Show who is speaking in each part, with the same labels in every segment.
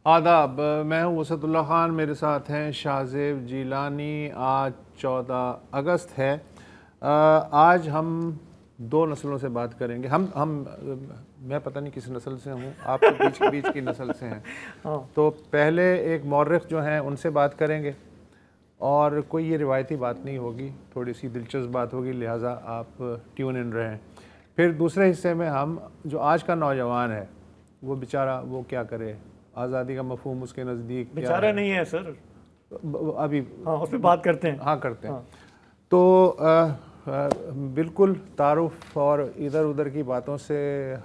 Speaker 1: آداب، میں ہوں وسعت اللہ خان، میرے ساتھ ہیں شاہ زیب جیلانی۔ آج 14 اگست ہے۔ آج ہم دو نسلوں سے بات کریں گے۔ میں پتہ نہیں کس نسل سے ہوں، آپ تو بیچ کی نسل سے ہیں۔ تو پہلے ایک مورخ جو ہیں ان سے بات کریں گے، اور کوئی یہ روایتی بات نہیں ہوگی، تھوڑی سی دلچسپ بات ہوگی، لہٰذا آپ ٹیون ان رہیں۔ پھر دوسرے حصے میں ہم جو آج کا نوجوان ہے وہ بیچارہ وہ کیا کرے، آزادی کا مفہوم اس کے نزدیک کیا
Speaker 2: بیچارہ
Speaker 1: ہے،
Speaker 2: نہیں ہے سر،
Speaker 1: ابھی
Speaker 2: اس پہ بات کرتے ہیں۔
Speaker 1: ہاں کرتے ہیں۔ تو بالکل تعارف اور ادھر ادھر کی باتوں سے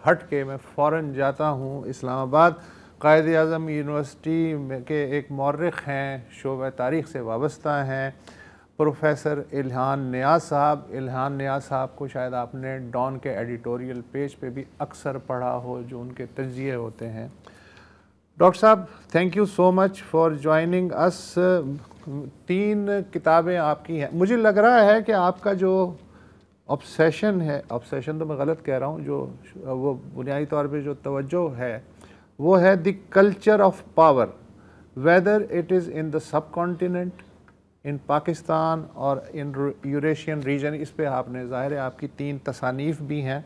Speaker 1: ہٹ کے میں فوراً جاتا ہوں اسلام آباد۔ قائد اعظم یونیورسٹی کے ایک مورخ ہیں، شعبہ تاریخ سے وابستہ ہیں، پروفیسر الہان نیاز صاحب۔ الہان نیاز صاحب کو شاید آپ نے ڈان کے ایڈیٹوریل پیج پہ بھی اکثر پڑھا ہو، جو ان کے تجزیے ہوتے ہیں۔ ڈاکٹر صاحب، thank you so much for joining us. 3 کتابیں آپ کی ہیں۔ مجھے لگ رہا ہے کہ آپ کا جو آبسیشن ہے، آبسیشن تو میں غلط کہہ رہا ہوں، جو وہ بنیادی طور پہ جو توجہ ہے وہ ہے the culture of power, whether it is in the subcontinent, in Pakistan اور ان یوریشین ریجن۔ اس پہ آپ نے ظاہر ہے آپ کی 3 تصانیف بھی ہیں۔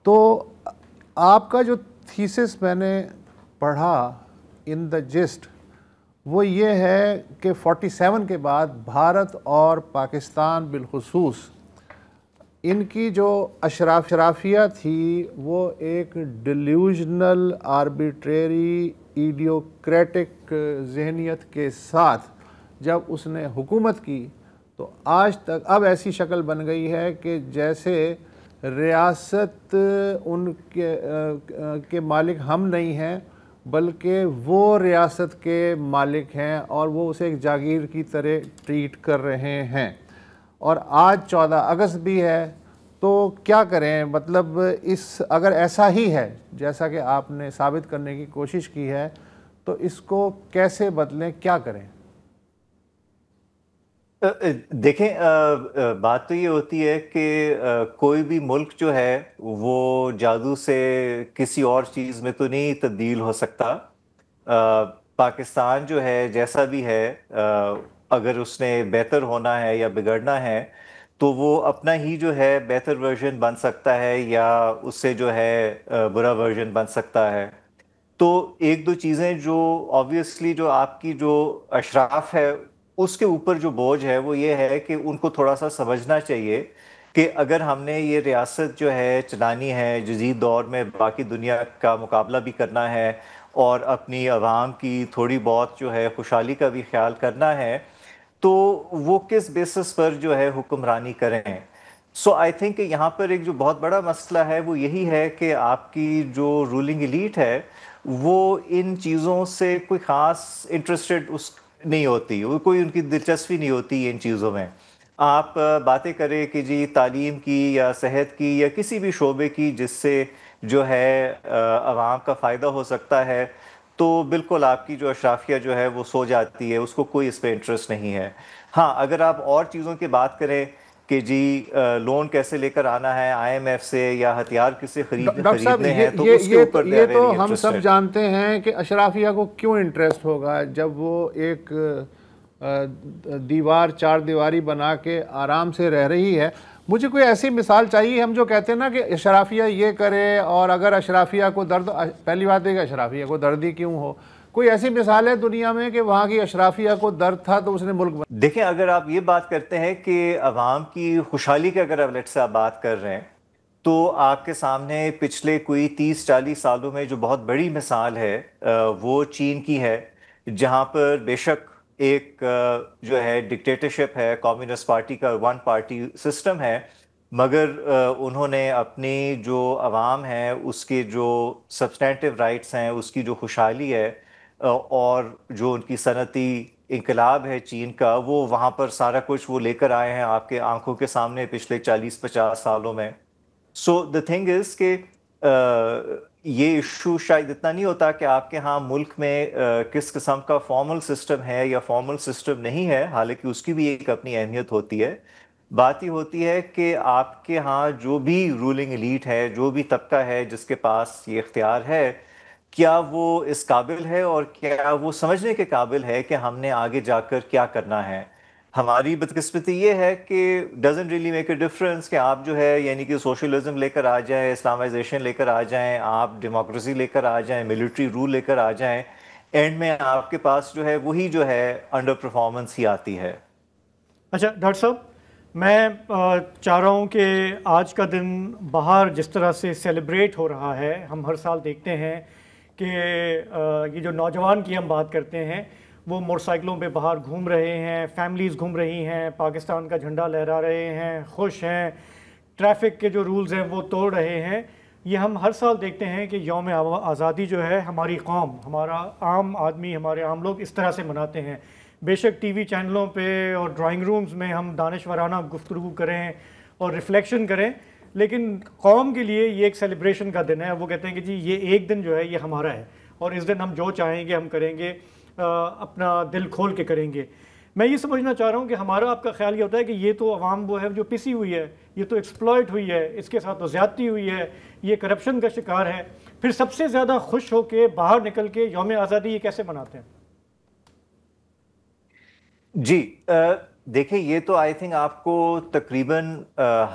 Speaker 1: تو آپ کا جو تھیسس میں نے پڑھا ان دا جسٹ، وہ یہ ہے کہ 47 کے بعد بھارت اور پاکستان بالخصوص ان کی جو اشرافیہ تھی وہ ایک ڈیلیوژنل، آربیٹریری، ایڈیوکریٹک ذہنیت کے ساتھ جب اس نے حکومت کی تو آج تک اب ایسی شکل بن گئی ہے کہ جیسے ریاست ان کے مالک ہم نہیں ہیں، بلکہ وہ ریاست کے مالک ہیں اور وہ اسے ایک جاگیر کی طرح ٹریٹ کر رہے ہیں۔ اور آج 14 اگست بھی ہے، تو کیا کریں؟ مطلب اگر ایسا ہی ہے جیسا کہ آپ نے ثابت کرنے کی کوشش کی ہے، تو اس کو کیسے بدلیں، کیا کریں؟
Speaker 3: دیکھیں، بات تو یہ ہوتی ہے کہ کوئی بھی ملک جو ہے وہ جادو سے کسی اور چیز میں تو نہیں تبدیل ہو سکتا۔ پاکستان جو ہے جیسا بھی ہے، اگر اس نے بہتر ہونا ہے یا بگڑنا ہے تو وہ اپنا ہی جو ہے بہتر ورژن بن سکتا ہے یا اس سے جو ہے برا ورژن بن سکتا ہے۔ تو ایک دو چیزیں جو آبویسلی جو آپ کی جو اشراف ہے اس کے اوپر جو بوجھ ہے وہ یہ ہے کہ ان کو تھوڑا سا سمجھنا چاہیے کہ اگر ہم نے یہ ریاست جو ہے چلانی ہے، جدید دور میں باقی دنیا کا مقابلہ بھی کرنا ہے اور اپنی عوام کی تھوڑی بہت جو ہے خوشحالی کا بھی خیال کرنا ہے، تو وہ کس بیسس پر جو ہے حکمرانی کریں۔ سو آئی تھنک کہ یہاں پر ایک جو بہت بڑا مسئلہ ہے وہ یہی ہے کہ آپ کی جو رولنگ ایلیٹ ہے وہ ان چیزوں سے کوئی خاص انٹرسٹڈ نہیں ہوتی، وہ کوئی ان کی دلچسپی نہیں ہوتی ان چیزوں میں۔ آپ باتیں کریں کہ جی تعلیم کی یا صحت کی یا کسی بھی شعبے کی جس سے جو ہے عوام کا فائدہ ہو سکتا ہے، تو بالکل آپ کی جو اشرافیہ جو ہے وہ سو جاتی ہے، اس کو کوئی اس پہ انٹرسٹ نہیں ہے۔ ہاں، اگر آپ اور چیزوں کی بات کریں کہ جی لون کیسے لے کر آنا ہے آئی ایم ایف سے یا ہتھیار کسے
Speaker 1: ڈاکٹر صاحب،
Speaker 3: خریدنے ہیں، تو اس کے اوپر
Speaker 1: یہ تو
Speaker 3: ویری
Speaker 1: ہم سب
Speaker 3: انٹرسٹڈ۔
Speaker 1: جانتے ہیں کہ اشرافیہ کو کیوں انٹرسٹ ہوگا جب وہ ایک چار دیواری بنا کے آرام سے رہ رہی ہے۔ مجھے کوئی ایسی مثال چاہیے، ہم جو کہتے ہیں نا کہ اشرافیہ یہ کرے، اور اگر اشرافیہ کو درد، پہلی بات ہے کہ اشرافیہ کو دردی کیوں ہو، کوئی ایسی مثال ہے دنیا میں کہ وہاں کی اشرافیہ کو درد تھا تو اس نے ملک بنا؟
Speaker 3: دیکھیں، اگر آپ یہ بات کرتے ہیں کہ عوام کی خوشحالی کی اگر آپ سے بات کر رہے ہیں تو آپ کے سامنے پچھلے کوئی 30-40 سالوں میں جو بہت بڑی مثال ہے وہ چین کی ہے، جہاں پر بے شک ایک جو ہے ڈکٹیٹرشپ ہے، کمیونسٹ پارٹی کا 1 پارٹی سسٹم ہے، مگر انہوں نے اپنی جو عوام ہے اس کے جو سبسٹینٹیو رائٹس ہیں، اس کی جو خوشحالی ہے اور جو ان کی صنعتی انقلاب ہے چین کا، وہ وہاں پر سارا کچھ وہ لے کر آئے ہیں آپ کے آنکھوں کے سامنے پچھلے 40-50 سالوں میں۔ سو دا تھنگ از کہ یہ ایشو شاید اتنا نہیں ہوتا کہ آپ کے ہاں ملک میں کس قسم کا فارمل سسٹم ہے یا فارمل سسٹم نہیں ہے، حالانکہ اس کی بھی ایک اپنی اہمیت ہوتی ہے۔ بات یہ ہوتی ہے کہ آپ کے ہاں جو بھی رولنگ ایلیٹ ہے، جو بھی طبقہ ہے جس کے پاس یہ اختیار ہے، کیا وہ اس قابل ہے اور کیا وہ سمجھنے کے قابل ہے کہ ہم نے آگے جا کر کیا کرنا ہے؟ ہماری بدقسمتی یہ ہے کہ doesn't really make a difference کہ آپ جو ہے یعنی کہ سوشلزم لے کر آ جائیں، اسلامائزیشن لے کر آ جائیں، آپ ڈیموکریسی لے کر آ جائیں، ملٹری رول لے کر آ جائیں، اینڈ میں آپ کے پاس جو ہے وہی جو ہے انڈر پرفارمنس ہی آتی ہے۔
Speaker 2: اچھا ڈاکٹر صاحب، میں چاہ رہا ہوں کہ آج کا دن باہر جس طرح سے سیلیبریٹ ہو رہا ہے، ہم ہر سال دیکھتے ہیں کہ یہ جو نوجوان کی ہم بات کرتے ہیں وہ موٹر سائیکلوں پہ باہر گھوم رہے ہیں، فیملیز گھوم رہی ہیں، پاکستان کا جھنڈا لہرا رہے ہیں، خوش ہیں، ٹریفک کے جو رولز ہیں وہ توڑ رہے ہیں۔ یہ ہم ہر سال دیکھتے ہیں کہ یوم آزادی جو ہے ہماری قوم، ہمارا عام آدمی، ہمارے عام لوگ اس طرح سے مناتے ہیں۔ بے شک ٹی وی چینلوں پہ اور ڈرائنگ رومز میں ہم دانشورانہ گفتگو کریں اور ریفلیکشن کریں، لیکن قوم کے لیے یہ ایک سیلیبریشن کا دن ہے۔ وہ کہتے ہیں کہ جی یہ ایک دن جو ہے یہ ہمارا ہے، اور اس دن ہم جو چاہیں گے ہم کریں گے، اپنا دل کھول کے کریں گے۔ میں یہ سمجھنا چاہ رہا ہوں کہ ہمارا آپ کا خیال یہ ہوتا ہے کہ یہ تو عوام وہ ہے جو پسی ہوئی ہے، یہ تو ایکسپلائٹ ہوئی ہے، اس کے ساتھ تو زیادتی ہوئی ہے، یہ کرپشن کا شکار ہے، پھر سب سے زیادہ خوش ہو کے باہر نکل کے یوم آزادی یہ کیسے مناتے ہیں؟
Speaker 3: جی دیکھیں، یہ تو آئی تھنک آپ کو تقریباً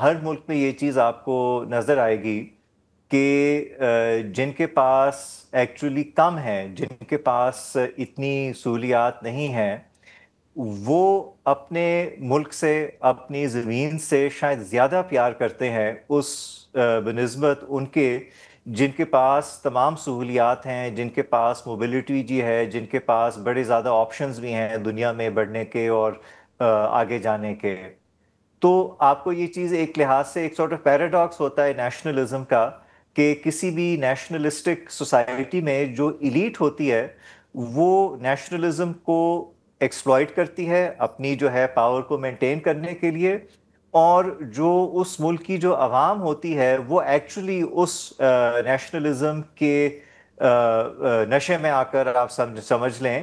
Speaker 3: ہر ملک میں یہ چیز آپ کو نظر آئے گی کہ جن کے پاس ایکچولی کم ہے، جن کے پاس اتنی سہولیات نہیں ہیں، وہ اپنے ملک سے، اپنی زمین سے شاید زیادہ پیار کرتے ہیں اس بنسبت ان کے جن کے پاس تمام سہولیات ہیں، جن کے پاس موبلٹی جی ہے، جن کے پاس بڑے زیادہ آپشنز بھی ہیں دنیا میں بڑھنے کے اور آگے جانے کے۔ تو آپ کو یہ چیز ایک لحاظ سے ایک سارٹ آف پیراڈاکس ہوتا ہے نیشنلزم کا، کہ کسی بھی نیشنلسٹک سوسائٹی میں جو ایلیٹ ہوتی ہے وہ نیشنلزم کو ایکسپلائٹ کرتی ہے اپنی جو ہے پاور کو مینٹین کرنے کے لیے، اور جو اس ملک کی جو عوام ہوتی ہے وہ ایکچولی اس نیشنلزم کے نشے میں آ کر آپ سمجھ لیں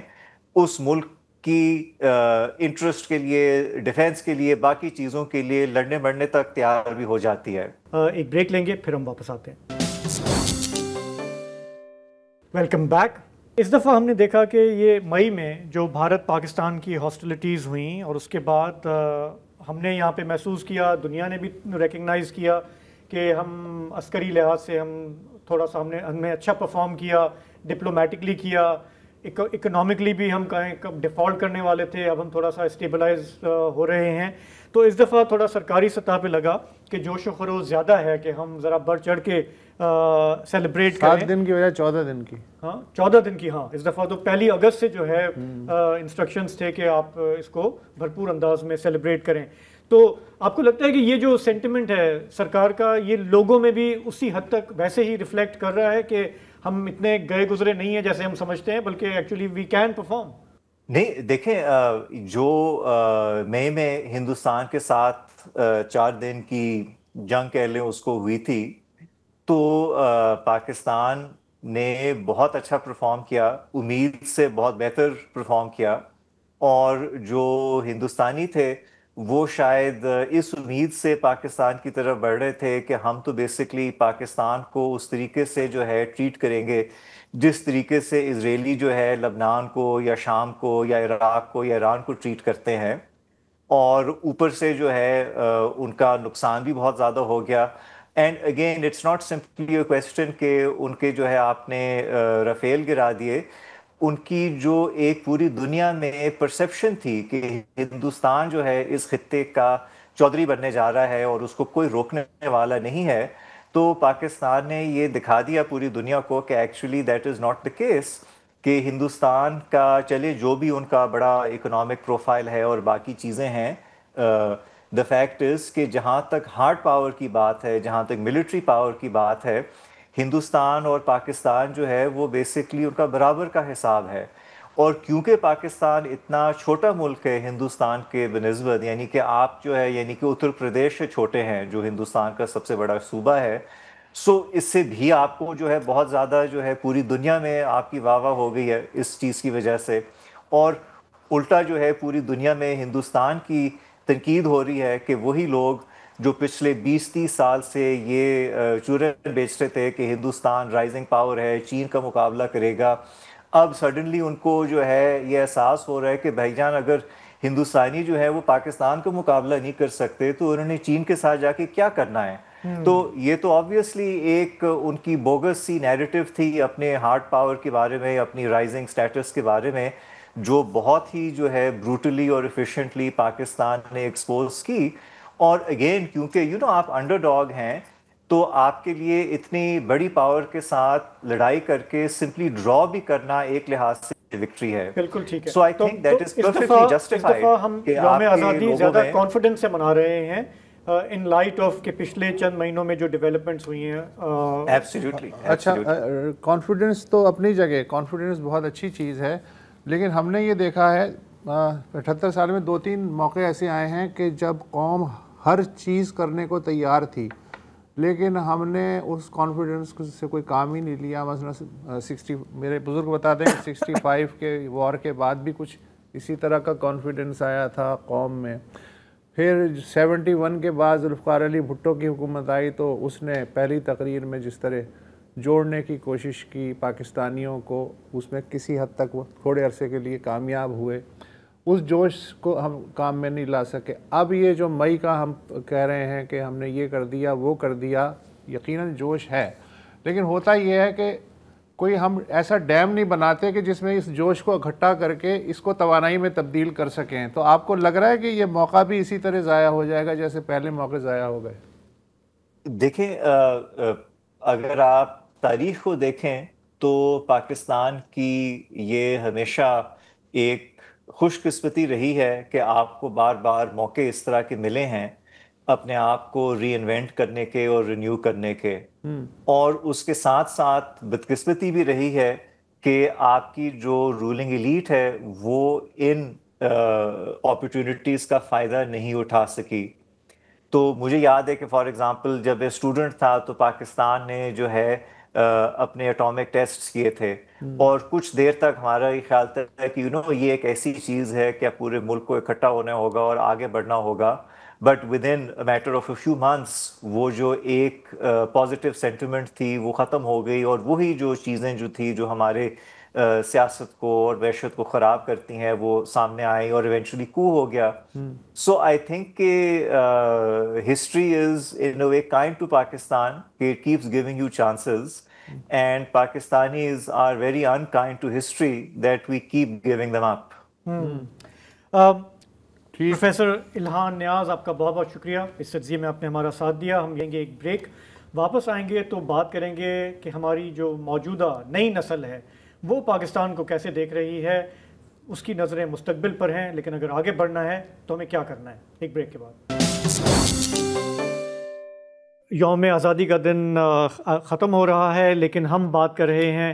Speaker 3: اس ملک کی انٹرسٹ کے لیے، ڈیفینس کے لیے، باقی چیزوں کے لیے لڑنے مرنے تک تیار بھی ہو جاتی ہے۔
Speaker 2: ایک بریک لیں گے پھر ہم واپس آتے ہیں۔ Welcome back. اس دفعہ ہم نے دیکھا کہ یہ مئی میں جو بھارت پاکستان کی ہاسٹیلٹیز ہوئیں، اور اس کے بعد ہم نے یہاں پہ محسوس کیا، دنیا نے بھی ریکگنائز کیا کہ ہم عسکری لحاظ سے ہم تھوڑا سا ہم نے اچھا پرفارم کیا، ڈپلومیٹکلی کیا، اکنامکلی بھی ہم کہیں ڈیفالٹ کرنے والے تھے، اب ہم تھوڑا سا اسٹیبلائز ہو رہے ہیں۔ تو اس دفعہ تھوڑا سرکاری سطح پہ لگا کہ جوش و خروش زیادہ ہے کہ ہم ذرا بڑھ چڑھ کے سیلیبریٹ کریں۔
Speaker 1: 7 دن کی بجائے 14 دن کی،
Speaker 2: ہاں 14 دن کی، ہاں اس دفعہ تو 1 اگست سے جو ہے انسٹرکشنز تھے کہ آپ اس کو بھرپور انداز میں سیلیبریٹ کریں۔ تو آپ کو لگتا ہے کہ یہ جو سینٹیمنٹ ہے سرکار کا، یہ لوگوں میں بھی اسی حد تک ویسے ہی ریفلیکٹ کر رہا ہے کہ ہم اتنے گئے گزرے نہیں ہیں جیسے ہم سمجھتے ہیں، بلکہ ایکچولی وی کین پرفارم؟
Speaker 3: نہیں دیکھیں، جو مئی میں ہندوستان کے ساتھ 4 دن کی جنگ کہہ لیں اس کو ہوئی تھی، تو پاکستان نے بہت اچھا پرفارم کیا، امید سے بہت بہتر پرفارم کیا، اور جو ہندوستانی تھے وہ شاید اس امید سے پاکستان کی طرف بڑھ رہے تھے کہ ہم تو بیسکلی پاکستان کو اس طریقے سے جو ہے ٹریٹ کریں گے جس طریقے سے اسرائیلی جو ہے لبنان کو یا شام کو یا عراق کو یا ایران کو ٹریٹ کرتے ہیں، اور اوپر سے جو ہے ان کا نقصان بھی بہت زیادہ ہو گیا۔ And again it's not simply a question کہ ان کے جو ہے آپ نے رفیل گرا دیے، ان کی جو ایک پوری دنیا میں پرسیپشن تھی کہ ہندوستان جو ہے اس خطے کا چودھری بننے جا رہا ہے اور اس کو کوئی روکنے والا نہیں ہے، تو پاکستان نے یہ دکھا دیا پوری دنیا کو کہ actually that is not the case, کہ ہندوستان کا چلے جو بھی ان کا بڑا اکنامک پروفائل ہے اور باقی چیزیں ہیں، دا فیکٹ از کہ جہاں تک ہارڈ پاور کی بات ہے، جہاں تک ملٹری پاور کی بات ہے، ہندوستان اور پاکستان جو ہے وہ بیسکلی ان کا برابر کا حساب ہے۔ اور کیونکہ پاکستان اتنا چھوٹا ملک ہے ہندوستان کے بنسبت، یعنی کہ آپ جو ہے یعنی کہ اتر پردیش سے چھوٹے ہیں جو ہندوستان کا سب سے بڑا صوبہ ہے، سو اس سے بھی آپ کو جو ہے بہت زیادہ جو ہے پوری دنیا میں آپ کی واہ واہ ہو گئی ہے اس چیز کی وجہ سے، اور الٹا جو ہے پوری دنیا میں ہندوستان کی تنقید ہو رہی ہے کہ وہی لوگ جو پچھلے 20-30 سال سے یہ چورن بیچتے تھے کہ ہندوستان رائزنگ پاور ہے، چین کا مقابلہ کرے گا، اب سڈنلی ان کو جو ہے یہ احساس ہو رہا ہے کہ بھائی جان اگر ہندوستانی جو ہے وہ پاکستان کا مقابلہ نہیں کر سکتے تو انہوں نے چین کے ساتھ جا کے کیا کرنا ہے. تو یہ تو آبویسلی ایک ان کی بوگس سی نیریٹو تھی اپنے ہارڈ پاور کے بارے میں، اپنی رائزنگ سٹیٹس کے بارے میں، جو بہت ہی جو ہے بروٹلی اور ایفیشینٹلی پاکستان نے ایکسپوز کی. اور اگین کیونکہ آپ انڈر ڈاگ ہیں تو آپ کے لیے اتنی بڑی پاور کے ساتھ لڑائی کر کے سمپلی ڈرا بھی کرنا ایک لحاظ سے وکٹری ہے.
Speaker 2: بالکل ٹھیک ہے.
Speaker 3: So I think that is perfectly justified
Speaker 2: ہم
Speaker 3: کہ
Speaker 2: یوم
Speaker 3: آپ
Speaker 2: آزادی زیادہ کانفیڈنس سے منا رہے ہیں ان لائٹ آف کہ پچھلے چند مہینوں میں جو ڈیولپمنٹس ہوئی ہیں.
Speaker 3: ایبسلیوٹلی.
Speaker 1: اچھا، کانفیڈنس تو اپنی جگہ، کانفیڈنس بہت اچھی چیز ہے، لیکن ہم نے یہ دیکھا ہے 78 سال میں 2-3 موقع ایسے آئے ہیں کہ جب قوم ہر چیز کرنے کو تیار تھی لیکن ہم نے اس کانفیڈنس سے کوئی کام ہی نہیں لیا. مثلا 60 میرے بزرگ بتاتے ہیں کہ 65 کے وار کے بعد بھی کچھ اسی طرح کا کانفیڈنس آیا تھا قوم میں. پھر 71 کے بعد ذوالفقار علی بھٹو کی حکومت آئی تو اس نے پہلی تقریر میں جس طرح جوڑنے کی کوشش کی پاکستانیوں کو، اس میں کسی حد تک وہ تھوڑے عرصے کے لیے کامیاب ہوئے. اس جوش کو ہم کام میں نہیں لا سکے. اب یہ جو مئی کا ہم کہہ رہے ہیں کہ ہم نے یہ کر دیا وہ کر دیا، یقیناً جوش ہے، لیکن ہوتا یہ ہے کہ کوئی ہم ایسا ڈیم نہیں بناتے کہ جس میں اس جوش کو اکٹھا کر کے اس کو توانائی میں تبدیل کر سکیں. تو آپ کو لگ رہا ہے کہ یہ موقع بھی اسی طرح ضائع ہو جائے گا جیسے پہلے موقع ضائع ہو گئے؟
Speaker 3: دیکھیں، اگر آپ تاریخ کو دیکھیں تو پاکستان کی یہ ہمیشہ ایک خوش قسمتی رہی ہے کہ آپ کو بار بار موقع اس طرح کے ملے ہیں اپنے آپ کو ری انوینٹ کرنے کے اور رینیو کرنے کے. اور اس کے ساتھ ساتھ بدقسمتی بھی رہی ہے کہ آپ کی جو رولنگ ایلیٹ ہے وہ ان اپرچونٹیز کا فائدہ نہیں اٹھا سکی. تو مجھے یاد ہے کہ فار ایگزامپل جب میں اسٹوڈنٹ تھا تو پاکستان نے جو ہے اپنے اٹامک ٹیسٹس کیے تھے اور کچھ دیر تک ہمارا یہ خیال تھا کہ یہ ایک ایسی چیز ہے کہ پورے ملک کو اکٹھا ہونا ہوگا اور آگے بڑھنا ہوگا. But with in matter of a few months وہ جو ایک پازیٹیو سینٹیمنٹ تھی وہ ختم ہو گئی، اور وہی جو چیزیں جو تھی جو ہمارے سیاست کو اور معیشت کو خراب کرتی ہیں وہ سامنے آئیں اور ایونچولی کو ہو گیا. سو آئی تھنک کہ history is in a way kind to Pakistan کہ it keeps giving you chances, and Pakistanis are very unkind to history that we keep giving them up.
Speaker 2: Professor Ilhan Niaz, آپ کا بہت بہت شکریہ، اس سلسلے میں آپ نے ہمارا ساتھ دیا. ہم لیں گے ایک بریک، واپس آئیں گے تو بات کریں گے کہ ہماری جو موجودہ نئی نسل ہے وہ پاکستان کو کیسے دیکھ رہی ہے، اس کی نظریں مستقبل پر ہیں، لیکن اگر آگے بڑھنا ہے تو ہمیں کیا کرنا ہے. ایک بریک کے بعد. یوم آزادی کا دن ختم ہو رہا ہے، لیکن ہم بات کر رہے ہیں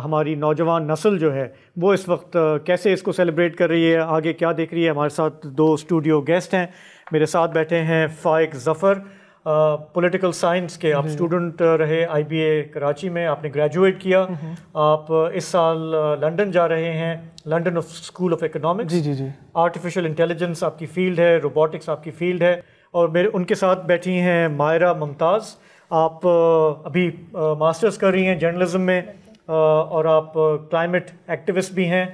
Speaker 2: ہماری نوجوان نسل جو ہے وہ اس وقت کیسے اس کو سیلیبریٹ کر رہی ہے، آگے کیا دیکھ رہی ہے. ہمارے ساتھ 2 اسٹوڈیو گیسٹ ہیں. میرے ساتھ بیٹھے ہیں فائق ظفر، پولیٹیکل سائنس کے آپ اسٹوڈنٹ رہے IBA کراچی میں، آپ نے گریجویٹ کیا، آپ اس سال لنڈن جا رہے ہیں، لنڈن اسکول آف اکنامکس.
Speaker 4: جی
Speaker 2: آرٹیفیشل انٹیلیجنس آپ کی فیلڈ ہے، روبوٹکس آپ کی فیلڈ ہے. اور میرے ان کے ساتھ بیٹھی ہیں مائرہ ممتاز، آپ ابھی ماسٹرز کر رہی ہیں جرنلزم میں، اور آپ کلائمیٹ ایکٹیوسٹ بھی ہیں،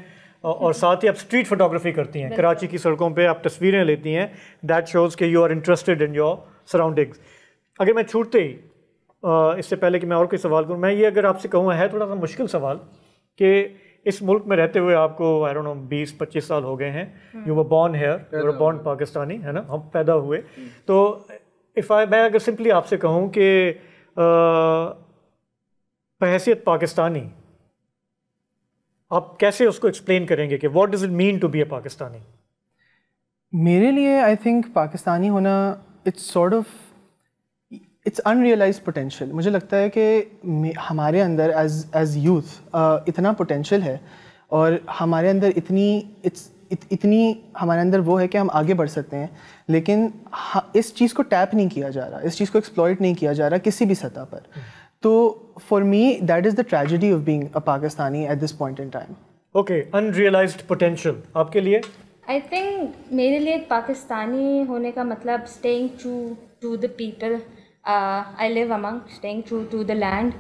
Speaker 2: اور ساتھ ہی آپ اسٹریٹ فوٹوگرافی کرتی ہیں. کراچی کی سڑکوں پہ آپ تصویریں لیتی ہیں. دیٹ شوز کہ you are interested in your surroundings. اگر میں چھوٹتے ہی اس سے پہلے کہ میں اور کوئی سوال کروں، میں یہ اگر آپ سے کہوں، ہے تھوڑا سا مشکل سوال کہ اس ملک میں رہتے ہوئے آپ کو 20-25 سال ہو گئے ہیں، you were born here, you were born Pakistani, ہے نا، ہم پیدا ہوئے. تو میں اگر سمپلی آپ سے کہوں کہ بحیثیت پاکستانی آپ کیسے اس کو ایکسپلین کریں گے کہ what does it mean to be a Pakistani?
Speaker 4: میرے لیے آئی تھنک پاکستانی ہونا اٹس انریئلائزڈ پوٹینشیل. مجھے لگتا ہے کہ ہمارے اندر ایز یوتھ اتنا پوٹینشیل ہے، اور ہمارے اندر اتنی ہمارے اندر وہ ہے کہ ہم آگے بڑھ سکتے ہیں، لیکن اس چیز کو ٹیپ نہیں کیا جا رہا، اس چیز کو ایکسپلوئٹ نہیں کیا جا رہا کسی بھی سطح پر. تو for me that is the tragedy of being a Pakistani at this point in time.
Speaker 2: Okay, unrealised potential آپ کے لیے؟
Speaker 5: آئی تھنک میرے لیے پاکستانی ہونے کا مطلب staying true to the people I live among, staying true to the land.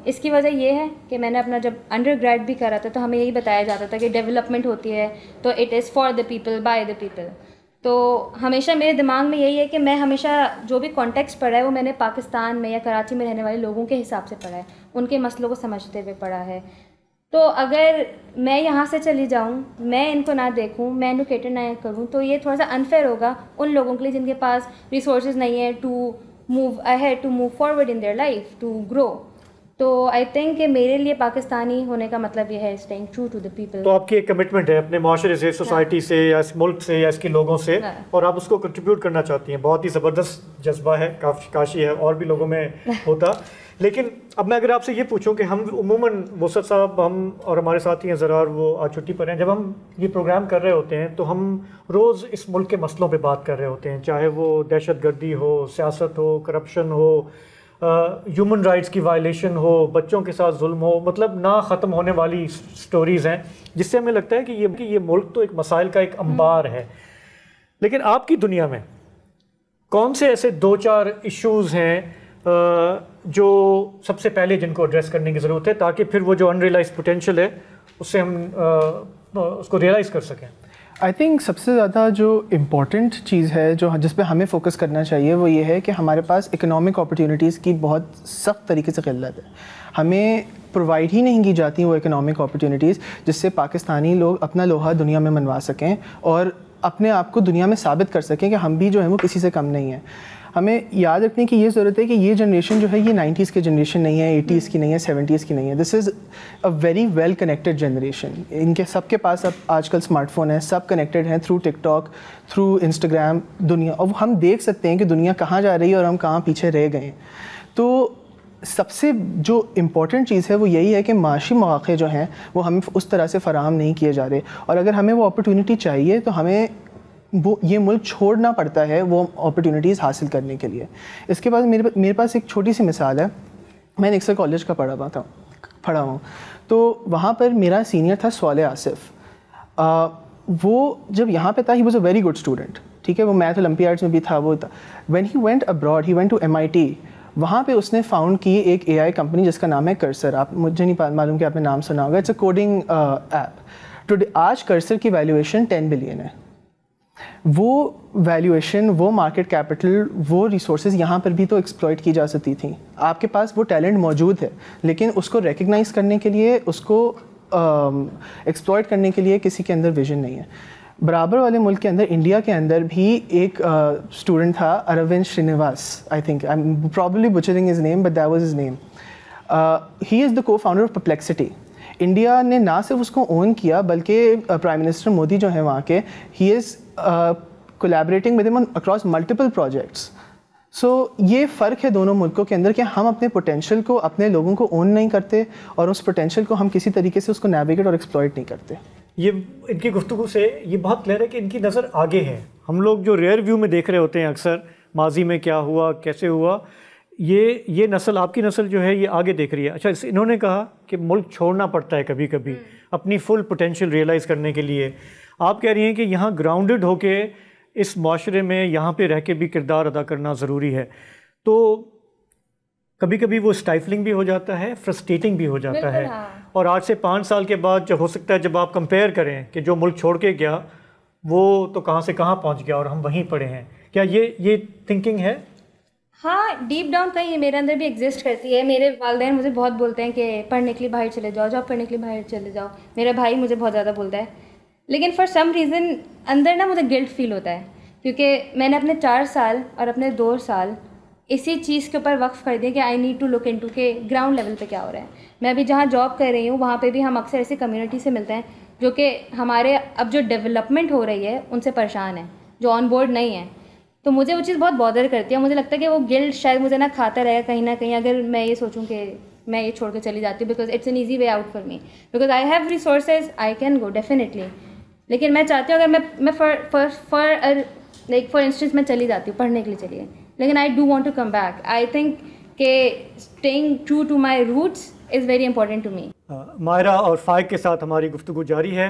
Speaker 5: اس کی وجہ یہ ہے کہ میں نے اپنا جب انڈر گریڈ بھی کرا تھا تو ہمیں یہی بتایا جاتا تھا کہ ڈیولپمنٹ ہوتی ہے تو it is for the people by the people. تو ہمیشہ میرے دماغ میں یہی ہے کہ میں ہمیشہ جو بھی کانٹیکسٹ پڑھا ہے وہ میں نے پاکستان میں یا کراچی میں رہنے والے لوگوں کے حساب سے پڑھا ہے، ان کے مسئلوں کو سمجھتے ہوئے پڑھا ہے. تو اگر میں یہاں سے چلی جاؤں، میں ان کو نہ دیکھوں، میں ان کو کیٹر نہ کروں، تو یہ تھوڑا سا انفیئر ہوگا ان لوگوں کے لیے جن کے پاس ریسورسز نہیں ہے to move ahead, to move forward in their life, to grow. تو آئی تھنک کہ میرے لیے پاکستانی ہونے کا مطلب یہ ہے staying true to the people.
Speaker 2: تو آپ کی ایک کمٹمنٹ ہے اپنے معاشرے سے، سوسائٹی سے، یا اس ملک سے، یا اس کے لوگوں سے، اور آپ اس کو کنٹریبیوٹ کرنا چاہتی ہیں. بہت ہی زبردست جذبہ ہے، کاشی ہے اور بھی لوگوں میں ہوتا. لیکن اب میں اگر آپ سے یہ پوچھوں کہ ہم عموماً وسعت صاحب، ہم اور ہمارے ساتھی ہیں زرار، وہ آج چھٹی پر ہیں، جب ہم یہ پروگرام کر رہے ہوتے ہیں تو ہم روز اس ملک کے مسئلوں پہ بات کر رہے ہوتے ہیں، چاہے وہ دہشت گردی ہو، سیاست ہو، کرپشن ہو، ہیومن رائٹس کی وائلیشن ہو، بچوں کے ساتھ ظلم ہو، مطلب نہ ختم ہونے والی سٹوریز ہیں، جس سے ہمیں لگتا ہے کہ یہ ملک تو ایک مسائل کا ایک انبار ہے. لیکن آپ کی دنیا میں کون سے ایسے 2-4 ایشوز ہیں جو سب سے پہلے جن کو ایڈریس کرنے کی ضرورت ہے، تاکہ پھر وہ جو انریلائز پوٹینشیل ہے اس سے ہم اس کو ریئلائز کر سکیں؟
Speaker 4: آئی تھنک سب سے زیادہ جو امپورٹنٹ چیز ہے جس پہ ہمیں فوکس کرنا چاہیے وہ یہ ہے کہ ہمارے پاس اکنامک اپرچونیٹیز کی بہت سخت طریقے سے قلت ہے. ہمیں پرووائڈ ہی نہیں کی جاتی وہ اکنامک اپرچونیٹیز جس سے پاکستانی لوگ اپنا لوہا دنیا میں منوا سکیں اور اپنے آپ کو دنیا میں ثابت کر سکیں کہ ہم بھی جو ہیں وہ کسی سے کم نہیں ہیں. ہمیں یاد رکھنے کی یہ ضرورت ہے کہ یہ جنریشن جو ہے یہ 90s کی جنریشن نہیں ہے، 80s کی نہیں ہے، 70s کی نہیں ہے. This is a very well connected generation. ان کے سب کے پاس اب آج کل اسمارٹ فون ہے، سب کنیکٹڈ ہیں تھرو ٹک ٹاک، تھرو انسٹاگرام دنیا. اب ہم دیکھ سکتے ہیں کہ دنیا کہاں جا رہی ہے اور ہم کہاں پیچھے رہ گئے ہیں. تو سب سے جو امپورٹنٹ چیز ہے وہ یہی ہے کہ معاشی مواقع جو ہیں وہ ہمیں اس طرح سے فراہم نہیں کیے جا رہے، اور اگر ہمیں وہ اپرچونیٹی چاہیے تو ہمیں وہ یہ ملک چھوڑنا پڑتا ہے وہ اپرچونیٹیز حاصل کرنے کے لیے. اس کے بعد میرے پاس ایک چھوٹی سی مثال ہے. میں ایکسر کالج کا پڑھا ہوں، تو وہاں پر میرا سینئر تھا صالح آصف. وہ جب یہاں پہ تھا he was a very good student, ٹھیک ہے، وہ میتھ اولمپیاڈس میں بھی تھا. وہ تھا when he went abroad, he went to MIT. وہاں پہ اس نے فاؤنڈ کی ایک AI کمپنی جس کا نام ہے کرسر. آپ مجھے نہیں معلوم کہ آپ نے نام سنا ہوگا. It's a coding app. Today آج کرسر کی ویلیویشن 10 بلین ہے. وہ ویلیویشن، وہ مارکیٹ کیپٹل، وہ ریسورسز یہاں پر بھی تو ایکسپلائٹ کی جا سکتی تھیں. آپ کے پاس وہ ٹیلنٹ موجود ہے، لیکن اس کو ریکگنائز کرنے کے لیے، اس کو ایکسپلائٹ کرنے کے لیے کسی کے اندر ویژن نہیں ہے. برابر والے ملک کے اندر، انڈیا کے اندر بھی ایک اسٹوڈنٹ تھا Arvind Srinivas. I think I am probably butchering his name but that was his name. He is the co founder of Perplexity. India نے نہ صرف اس کو اون کیا بلکہ پرائم منسٹر مودی جو ہیں وہاں کے، he is collaborating with him across multiple projects. So یہ فرق ہے دونوں ملکوں کے اندر کہ ہم اپنے پوٹینشیل کو، اپنے لوگوں کو اون نہیں کرتے، اور اس پوٹینشیل کو ہم کسی طریقے سے اس کو نیویگیٹ اور ایکسپلائٹ نہیں کرتے.
Speaker 2: یہ ان کی گفتگو سے یہ بہت کلیئر ہے کہ ان کی نظر آگے ہے. ہم لوگ جو ریئر ویو میں دیکھ رہے ہوتے ہیں اکثر، ماضی میں کیا ہوا، کیسے ہوا، یہ نسل، آپ کی نسل جو ہے یہ آگے دیکھ رہی ہے. اچھا، انہوں نے کہا کہ ملک چھوڑنا پڑتا ہے کبھی کبھی اپنی فل پوٹینشیل ریئلائز کرنے کے لیے. آپ کہہ رہی ہیں کہ یہاں گراؤنڈڈ ہو کے اس معاشرے میں یہاں پہ رہ کے بھی کردار ادا کرنا ضروری ہے. تو کبھی کبھی وہ اسٹائفلنگ بھی ہو جاتا ہے، فرسٹریٹنگ بھی ہو جاتا ہے. اور آج سے 5 سال کے بعد جو ہو سکتا ہے جب آپ کمپیئر کریں کہ جو ملک چھوڑ کے گیا وہ تو کہاں سے کہاں پہنچ گیا اور ہم وہیں پڑے ہیں. کیا یہ تھنکنگ ہے؟
Speaker 5: ہاں، ڈیپ ڈاؤن کہیں میرے اندر بھی ایگزسٹ کرتی ہے. میرے والدین مجھے بہت بولتے ہیں کہ پڑھنے کے لیے باہر چلے جاؤ، جاب کرنے کے لیے باہر چلے جاؤ. میرا بھائی مجھے بہت زیادہ بولتا ہے، لیکن فار سم ریزن اندر نا مجھے گلٹ فیل ہوتا ہے، کیونکہ میں نے اپنے 4 سال اور اپنے 2 سال اسی چیز کے اوپر وقف کر دیا کہ I need to look into کہ گراؤنڈ لیول پہ کیا ہو رہا ہے. میں ابھی جہاں جاب کر رہی ہوں وہاں پہ بھی ہم اکثر ایسی کمیونٹی سے ملتے ہیں جو کہ ہمارے اب جو ڈیولپمنٹ ہو رہی ہے ان سے پریشان ہیں، جو آن بورڈ نہیں ہیں. تو مجھے وہ چیز بہت بادر کرتی ہے. مجھے لگتا ہے کہ وہ گلٹ شاید مجھے نہ کھاتا رہے کہیں نہ کہیں اگر میں یہ سوچوں کہ میں یہ چھوڑ کے چلی جاتی ہوں، because it's an easy way out for me, because I have resources, I can go definitely. لیکن میں چاہتی ہوں اگر میں فار انسٹنس میں چلی جاتی ہوں پڑھنے کے لیے چلی گئی، لیکن I do want to come back. I think کہ staying true to my roots is very important to me.
Speaker 2: Mahira اور فائق کے ساتھ ہماری گفتگو جاری ہے.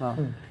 Speaker 4: wrong।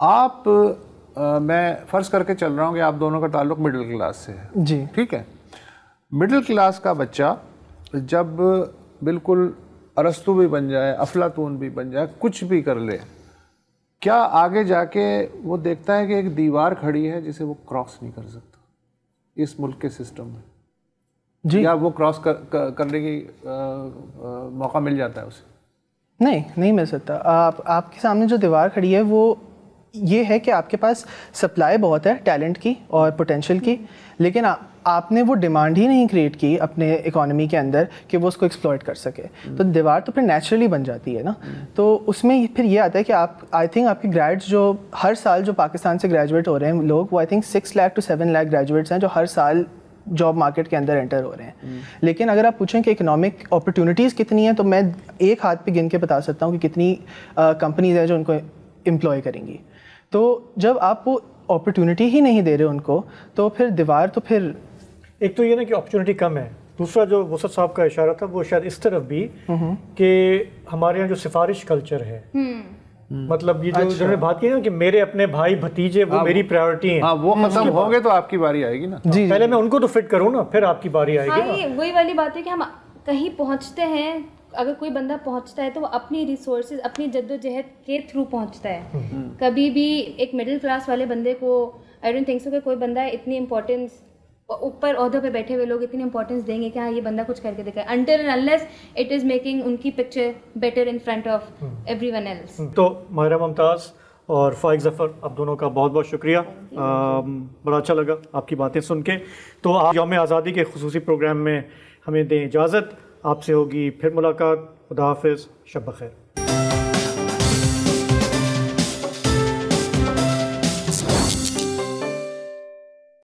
Speaker 1: آپ میں فرض کر کے چل رہا ہوں کہ آپ دونوں کا تعلق مڈل کلاس سے ہے
Speaker 4: جی
Speaker 1: ٹھیک ہے. مڈل کلاس کا بچہ جب بالکل ارسطو بھی بن جائے, افلاطون بھی بن جائے, کچھ بھی کر لے, کیا آگے جا کے وہ دیکھتا ہے کہ ایک دیوار کھڑی ہے جسے وہ کراس نہیں کر سکتا اس ملک کے سسٹم میں,
Speaker 4: جی
Speaker 1: یا وہ کراس کرنے کی موقع مل جاتا ہے اسے؟
Speaker 4: نہیں مل سکتا. آپ کے سامنے جو دیوار کھڑی ہے وہ یہ ہے کہ آپ کے پاس سپلائی بہت ہے ٹیلنٹ کی اور پوٹینشیل کی, لیکن آپ نے وہ ڈیمانڈ ہی نہیں کریٹ کی اپنے اکانومی کے اندر کہ وہ اس کو ایکسپلوئٹ کر سکے, تو دیوار تو پھر نیچرلی بن جاتی ہے نا. تو اس میں پھر یہ آتا ہے کہ آئی تھنک آپ کے گریڈس جو ہر سال جو پاکستان سے گریجویٹ ہو رہے ہیں لوگ, وہ I think 6 lakh to 7 lakh graduates ہیں جو ہر سال جاب مارکیٹ کے اندر انٹر ہو رہے ہیں. لیکن اگر آپ پوچھیں کہ اکنامک اپرچونیٹیز کتنی ہیں, تو میں ایک ہاتھ پہ گن کے بتا سکتا ہوں کہ کتنی کمپنیز ہیں جو ان کو امپلوائے کریں گی. تو جب آپ وہ اپرچونیٹی ہی نہیں دے رہے ان کو, تو پھر دیوار تو پھر
Speaker 2: ایک تو یہ نا کہ اپرچونیٹی کم ہے, دوسرا جو وسط صاحب کا اشارہ تھا وہ شاید اس طرف بھی کہ ہمارے یہاں جو سفارش کلچر ہے, مطلب یہ جو نے بات کی نا کہ میرے اپنے بھائی بھتیجے وہ میری پرائیورٹی ہیں,
Speaker 1: ہاں وہ ختم ہوں گے تو آپ کی باری آئے گی نا.
Speaker 4: جی
Speaker 2: پہلے میں ان کو تو فٹ کروں نا, پھر آپ کی باری آئے گی.
Speaker 5: ہاں وہی والی بات ہے کہ ہم کہیں پہنچتے ہیں, اگر کوئی بندہ پہنچتا ہے تو وہ اپنی ریسورسز اپنی جد و جہد کے تھرو پہنچتا ہے. کبھی بھی ایک مڈل کلاس والے بندے کو آئی ڈونٹ تھنک سو کہ کوئی بندہ اتنی امپورٹنس, اوپر عہدوں پہ بیٹھے ہوئے لوگ اتنی امپورٹنس دیں گے کہ ہاں یہ بندہ کچھ کر کے دکھائے, until and unless it is making ان کی picture better in front of everyone ون ایلس.
Speaker 2: تو ماہرہ ممتاز اور فائق ظفر, آپ دونوں کا بہت بہت شکریہ, بڑا اچھا لگا آپ کی باتیں سن کے. تو آپ یوم آزادی کے خصوصی پروگرام میں ہمیں دیں اجازت, آپ سے ہوگی پھر ملاقات. خدا حافظ, شب بخیر.